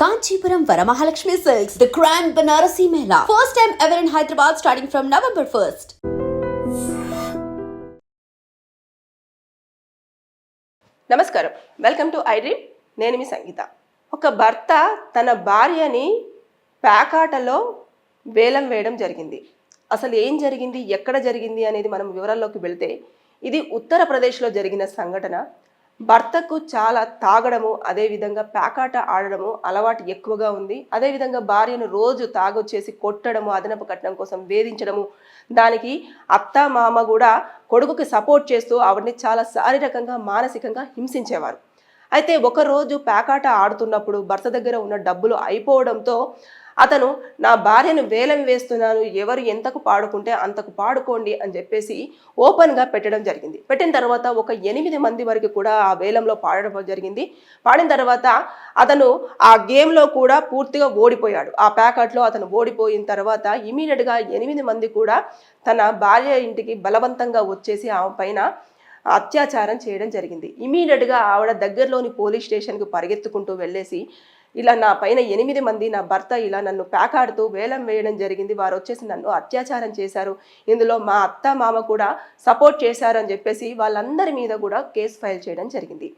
Kanchipuram Varamahalakshmi Silks, the Grand Banarasi Mela. First time ever in Hyderabad starting from November 1st. నమస్కారం, welcome to I dream. నేను మీ సంగీత. ఒక భర్త తన భార్యని ప్యాకాటలో వేలం వేయడం జరిగింది. అసలు ఏం జరిగింది, ఎక్కడ జరిగింది అనేది మనం వివరాల్లోకి వెళితే, ఇది ఉత్తరప్రదేశ్లో జరిగిన సంఘటన. భర్తకు చాలా తాగడము, అదేవిధంగా ప్యాకాట ఆడడము అలవాటు ఎక్కువగా ఉంది. అదేవిధంగా భార్యను రోజు తాగొచ్చేసి కొట్టడము, అదనపు కట్నం కోసం వేధించడము, దానికి అత్త మామ కూడా కొడుకుకి సపోర్ట్ చేస్తూ ఆవిడని చాలా శారీరకంగా మానసికంగా హింసించేవారు. అయితే ఒకరోజు ప్యాకాట ఆడుతున్నప్పుడు భర్త దగ్గర ఉన్న డబ్బులు అయిపోవడంతో అతను నా భార్యను వేలం వేస్తున్నాను, ఎవరు ఎంతకు పాడుకుంటే అంతకు పాడుకోండి అని చెప్పేసి ఓపెన్గా పెట్టడం జరిగింది. పెట్టిన తర్వాత ఒక 8 మంది వరకు కూడా ఆ వేలంలో పాడడం జరిగింది. పాడిన తర్వాత అతను ఆ గేమ్లో కూడా పూర్తిగా ఓడిపోయాడు. ఆ ప్యాకెట్లో అతను ఓడిపోయిన తర్వాత ఇమీడియట్గా 8 మంది కూడా తన భార్య ఇంటికి బలవంతంగా వచ్చేసి ఆమె పైన అత్యాచారం చేయడం జరిగింది. ఇమీడియట్గా ఆవిడ దగ్గరలోని పోలీస్ స్టేషన్కి పరిగెత్తుకుంటూ వెళ్ళేసి, ఇలా నా పైన 8 మంది, నా భర్త ఇలా నన్ను ప్యాకాడుతూ వేలం వేయడం జరిగింది, వారు వచ్చేసి నన్ను అత్యాచారం చేశారు, ఇందులో మా అత్త మామ కూడా సపోర్ట్ చేశారు అని చెప్పేసి వాళ్ళందరి మీద కూడా కేసు ఫైల్ చేయడం జరిగింది.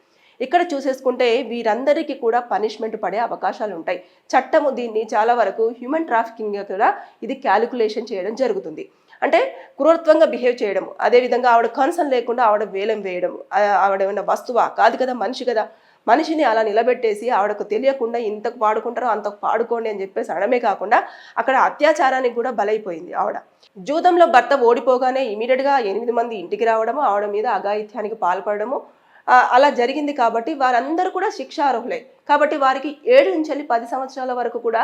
ఇక్కడ చూసేసుకుంటే వీరందరికీ కూడా పనిష్మెంట్ పడే అవకాశాలు ఉంటాయి. చట్టము దీన్ని చాలా వరకు హ్యూమన్ ట్రాఫికింగ్ కూడా ఇది క్యాలిక్యులేషన్ చేయడం జరుగుతుంది. అంటే క్రూరత్వంగా బిహేవ్ చేయడము, అదేవిధంగా ఆవిడ కన్సర్న్ లేకుండా ఆవిడ వేలం వేయడము, ఆవిడ ఏమైనా వస్తువా కాదు కదా, మనిషి కదా, మనిషిని అలా నిలబెట్టేసి ఆవిడకు తెలియకుండా ఇంతకు పాడుకుంటారో అంతకు పాడుకోండి అని చెప్పేసి అనడమే కాకుండా అక్కడ అత్యాచారానికి కూడా బలైపోయింది ఆవిడ. జూదంలో భర్త ఓడిపోగానే ఇమీడియట్గా 8 మంది ఇంటికి రావడము, ఆవిడ మీద అఘాయిత్యానికి పాల్పడము అలా జరిగింది. కాబట్టి వారందరూ కూడా శిక్షార్హులే. కాబట్టి వారికి 7 నుంచి 10 సంవత్సరాల వరకు కూడా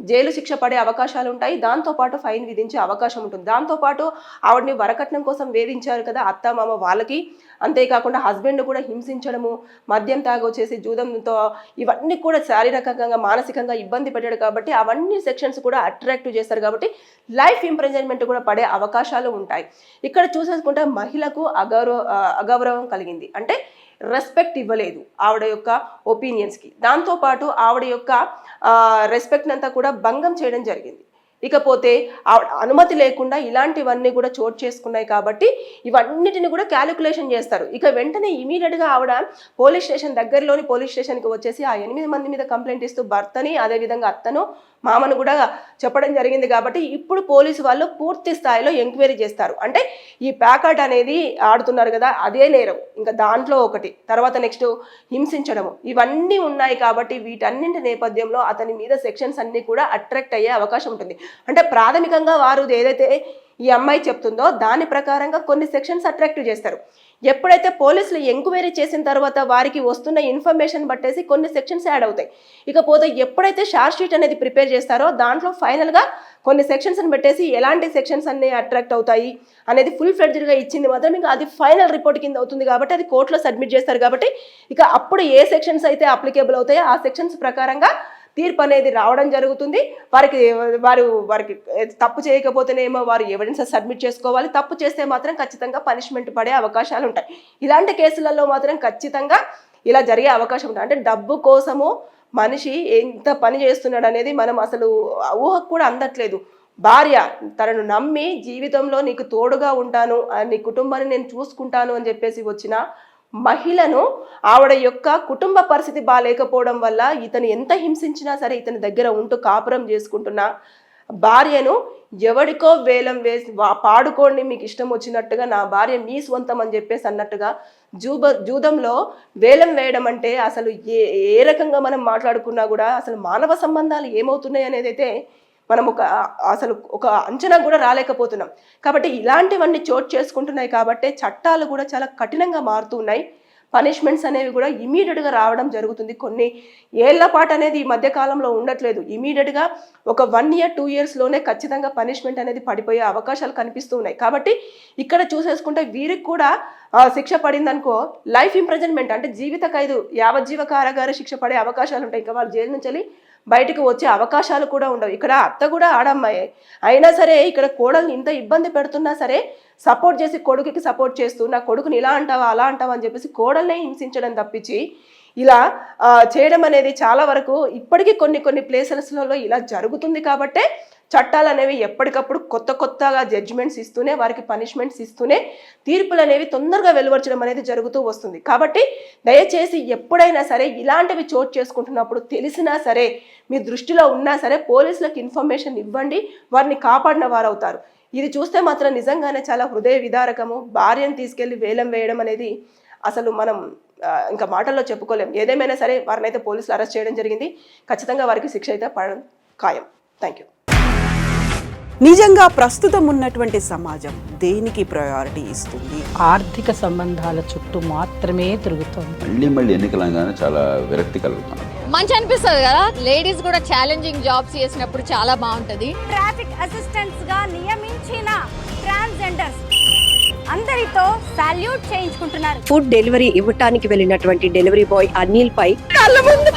జైలు శిక్ష పడే అవకాశాలు ఉంటాయి. దాంతోపాటు ఫైన్ విధించే అవకాశం ఉంటుంది. దాంతోపాటు ఆవిడని వరకట్నం కోసం వేధించారు కదా అత్త మామ వాళ్ళకి, అంతేకాకుండా హస్బెండ్ కూడా హింసించడము, మద్యం తాగొచ్చేసి జూదంతో ఇవన్నీ కూడా శారీరకంగా మానసికంగా ఇబ్బంది పెట్టాడు. కాబట్టి అవన్నీ సెక్షన్స్ కూడా అట్రాక్టివ్ చేస్తారు. కాబట్టి లైఫ్ ఇంప్రిజన్మెంట్ కూడా పడే అవకాశాలు ఉంటాయి. ఇక్కడ చూసేసుకుంటే మహిళకు అగౌరవం కలిగింది, అంటే రెస్పెక్ట్ ఇవ్వలేదు ఆవిడ యొక్క ఒపీనియన్స్కి. దాంతోపాటు ఆవిడ యొక్క రెస్పెక్ట్ అంతా కూడా భంగం చేయడం జరిగింది. ఇకపోతే ఆవిడ అనుమతి లేకుండా ఇలాంటివన్నీ కూడా చోటు చేసుకున్నాయి. కాబట్టి ఇవన్నిటిని కూడా క్యాలిక్యులేషన్ చేస్తారు. ఇక వెంటనే ఇమీడియట్గా ఆవిడ పోలీస్ స్టేషన్ దగ్గరలోని పోలీస్ స్టేషన్కి వచ్చేసి ఆ 8 మంది మీద కంప్లైంట్ ఇస్తూ భర్తని, అదేవిధంగా అత్తను మామను కూడా చెప్పడం జరిగింది. కాబట్టి ఇప్పుడు పోలీసు వాళ్ళు పూర్తి స్థాయిలో ఎంక్వైరీ చేస్తారు. అంటే ఈ ప్యాకెట్ అనేది ఆడుతున్నారు కదా, అదే నేరం, ఇంకా దాంట్లో ఒకటి, తర్వాత నెక్స్ట్ హింసించడము, ఇవన్నీ ఉన్నాయి. కాబట్టి వీటన్నింటి నేపథ్యంలో అతని మీద సెక్షన్స్ అన్నీ కూడా అట్రాక్ట్ అయ్యే అవకాశం ఉంటుంది. అంటే ప్రాథమికంగా వారు ఏదైతే ఈ అమ్మాయి చెప్తుందో దాని ప్రకారంగా కొన్ని సెక్షన్స్ అట్రాక్టివ్ చేస్తారు. ఎప్పుడైతే పోలీసులు ఎంక్వైరీ చేసిన తర్వాత వారికి వస్తున్న ఇన్ఫర్మేషన్ బట్టేసి కొన్ని సెక్షన్స్ యాడ్ అవుతాయి. ఇకపోతే ఎప్పుడైతే షార్ట్ షీట్ అనేది ప్రిపేర్ చేస్తారో దాంట్లో ఫైనల్గా కొన్ని సెక్షన్స్ని పెట్టేసి ఎలాంటి సెక్షన్స్ అన్ని అట్రాక్ట్ అవుతాయి అనేది ఫుల్ ఫ్లెడ్జ్డ్గా ఇచ్చింది మాత్రం ఇంకా అది ఫైనల్ రిపోర్ట్ కింద అవుతుంది. కాబట్టి అది కోర్టులో సబ్మిట్ చేస్తారు. కాబట్టి ఇక అప్పుడు ఏ సెక్షన్స్ అయితే అప్లికేబుల్ అవుతాయో ఆ సెక్షన్స్ ప్రకారంగా తీర్పు అనేది రావడం జరుగుతుంది. వారికి తప్పు చేయకపోతేనేమో వారు ఎవిడెన్స్ సబ్మిట్ చేసుకోవాలి. తప్పు చేస్తే మాత్రం ఖచ్చితంగా పనిష్మెంట్ పడే అవకాశాలు ఉంటాయి. ఇలాంటి కేసులలో మాత్రం ఖచ్చితంగా ఇలా జరిగే అవకాశం ఉంటుంది. అంటే డబ్బు కోసము మనిషి ఎంత పని చేస్తున్నాడు అనేది మనం అసలు ఊహకు కూడా అందట్లేదు. భార్య తనను నమ్మి జీవితంలో నీకు తోడుగా ఉంటాను, నీ కుటుంబాన్ని నేను చూసుకుంటాను అని చెప్పేసి వచ్చిన మహిళను ఆవిడ యొక్క కుటుంబ పరిస్థితి బాగాలేకపోవడం వల్ల ఇతను ఎంత హింసించినా సరే ఇతని దగ్గర ఉంటూ కాపురం చేసుకుంటున్న భార్యను ఎవడికో వేలం వేసి పాడుకోండి మీకు ఇష్టం వచ్చినట్టుగా, నా భార్య మీ స్వంతం అని చెప్పేసి అన్నట్టుగా జూదంలో వేలం వేయడం అంటే అసలు ఏ రకంగా మనం మాట్లాడుకున్నా కూడా అసలు మానవ సంబంధాలు ఏమవుతున్నాయి అనేది అయితే మనం అసలు ఒక అంచనా కూడా రాలేకపోతున్నాం. కాబట్టి ఇలాంటివన్నీ చోటు చేసుకుంటున్నాయి. కాబట్టి చట్టాలు కూడా చాలా కఠినంగా మారుతున్నాయి. పనిష్మెంట్స్ అనేవి కూడా ఇమీడియట్గా రావడం జరుగుతుంది. కొన్ని ఏళ్ల పాటు అనేది ఈ మధ్య కాలంలో ఉండట్లేదు. ఇమీడియట్గా ఒక 1 year 2 yearsలోనే ఖచ్చితంగా పనిష్మెంట్ అనేది పడిపోయే అవకాశాలు కనిపిస్తూ ఉన్నాయి. కాబట్టి ఇక్కడ చూసేసుకుంటే వీరికి కూడా శిక్ష పడిందనుకో లైఫ్ ఇంప్రిజన్మెంట్, అంటే జీవిత ఖైదు, యావజ్జీవ కారాగార శిక్ష పడే అవకాశాలు ఉంటాయి. ఇంకా వాళ్ళు జైలు నుంచి బయటకు వచ్చే అవకాశాలు కూడా ఉండవు. ఇక్కడ అత్త కూడా ఆడమ్మాయే అయినా సరే ఇక్కడ కోడల్ని ఇంత ఇబ్బంది పెడుతున్నా సరే సపోర్ట్ చేసి కొడుకుకి సపోర్ట్ చేస్తూ నా కొడుకుని ఇలా అంటావా అలా అంటావా అని చెప్పేసి కోడల్నే హింసించడం తప్పించి ఇలా చేయడం అనేది చాలా వరకు ఇప్పటికీ కొన్ని ప్లేసెస్లలో ఇలా జరుగుతుంది కాబట్టే చట్టాలు అనేవి ఎప్పటికప్పుడు కొత్తగా జడ్జిమెంట్స్ ఇస్తూనే వారికి పనిష్మెంట్స్ ఇస్తూనే తీర్పులు అనేవి తొందరగా వెలువరచడం అనేది జరుగుతూ వస్తుంది. కాబట్టి దయచేసి ఎప్పుడైనా సరే ఇలాంటివి చోటు చేసుకుంటున్నప్పుడు తెలిసినా సరే మీ దృష్టిలో ఉన్నా సరే పోలీసులకు ఇన్ఫర్మేషన్ ఇవ్వండి, వారిని కాపాడిన వారు అవుతారు. ఇది చూస్తే మాత్రం నిజంగానే చాలా హృదయ విదారకము. భార్యను తీసుకెళ్లి వేలం వేయడం అనేది అసలు మనం ఇంకా మాటల్లో చెప్పుకోలేం. ఏదేమైనా సరే వారిని అయితే పోలీసులు అరెస్ట్ చేయడం జరిగింది. ఖచ్చితంగా వారికి శిక్ష అయితే పడడం ఖాయం. Thank you. నిజంగా ప్రస్తుతం ఉన్నటువంటి సమాజం దేనికి ప్రయారిటీ ఇస్తుంది? ఆర్థిక సంబంధాల చుట్టూ మాత్రమే తిరుగుతుంది. మళ్ళీ ఎన్నికలంగానే చాలా విరక్తి కలుగుతాను. మంచి అనిపిస్తుంది కదా, లేడీస్ కూడా ఛాలెంజింగ్ జాబ్స్ చేసినప్పుడు చాలా బాగుంటది. ట్రాఫిక్ అసిస్టెంట్స్ గా నియమించిన ట్రాన్స్జెండర్స్ అందరితో సాల్యూట్ చేయించుకుంటున్నారు. ఫుడ్ డెలివరీ ఇవ్వటానికి వెళ్ళినటువంటి డెలివరీ బాయ్ అనిల్ పై కళ్ళ ముందు